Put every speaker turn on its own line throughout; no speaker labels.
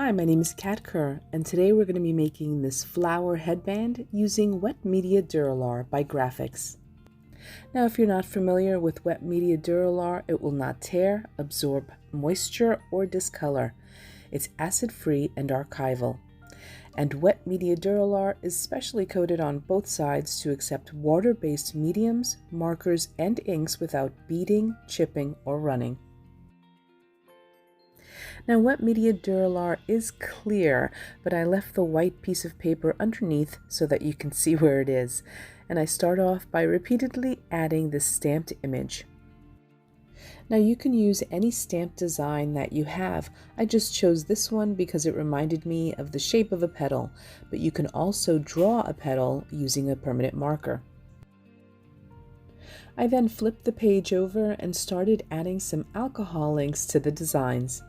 Hi, my name is Cat Kerr, and today we're going to be making this flower headband using Wet Media Dura-Lar by Grafix. Now, if you're not familiar with Wet Media Dura-Lar, it will not tear, absorb moisture, or discolor. It's acid-free and archival. And Wet Media Dura-Lar is specially coated on both sides to accept water-based mediums, markers, and inks without beading, chipping, or running. Now, Wet Media Dura-Lar is clear, but I left the white piece of paper underneath so that you can see where it is. And I start off by repeatedly adding this stamped image. Now, you can use any stamp design that you have. I just chose this one because it reminded me of the shape of a petal, but you can also draw a petal using a permanent marker. I then flipped the page over and started adding some alcohol inks to the designs.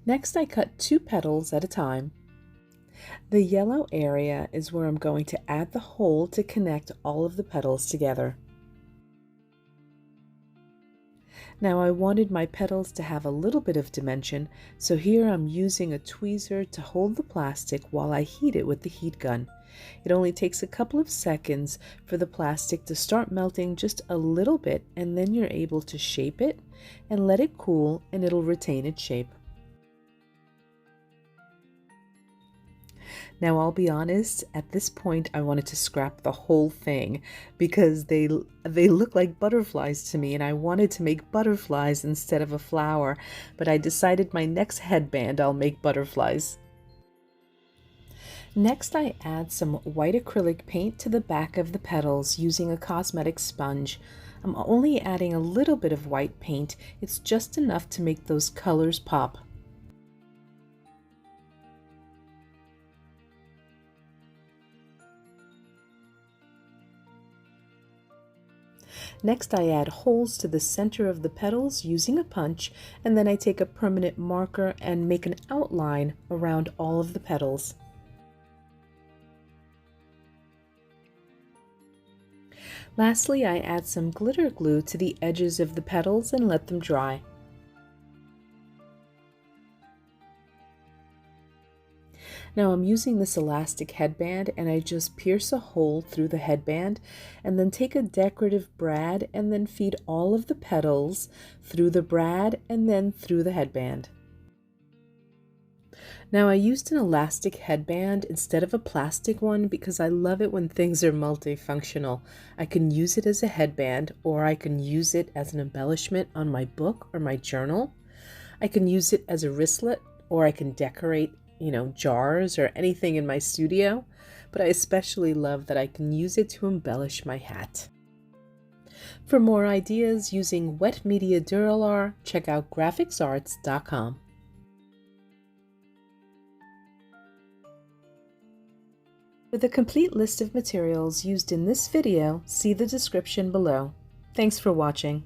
Next, I cut 2 petals at a time. The yellow area is where I'm going to add the hole to connect all of the petals together. Now, I wanted my petals to have a little bit of dimension, so here I'm using a tweezer to hold the plastic while I heat it with the heat gun. It only takes a couple of seconds for the plastic to start melting just a little bit, and then you're able to shape it and let it cool, and it'll retain its shape. Now, I'll be honest, at this point I wanted to scrap the whole thing because they look like butterflies to me, and I wanted to make butterflies instead of a flower, but I decided my next headband I'll make butterflies. Next, I add some white acrylic paint to the back of the petals using a Cosmetic sponge. I'm only adding a little bit of white paint. It's just enough to make those colors pop. Next, I add holes to the center of the petals using a punch, and then I take a permanent marker and make an outline around all of the petals. Lastly, I add some glitter glue to the edges of the petals and let them dry. Now, I'm using this elastic headband, and I just pierce a hole through the headband and then take a Decorative Brad and then feed all of the petals through the brad and then through the headband. Now, I used an elastic headband instead of a plastic one because I love it when things are multifunctional. I can use it as a headband, or I can use it as an embellishment on my book or my journal. I can use it as a wristlet, or I can decorate jars or anything in my studio, but I especially love that I can use it to embellish my hat. For more ideas using Wet Media Dura-Lar, check out grafixarts.com. For the complete list of materials used in this video, see the description below. Thanks for watching.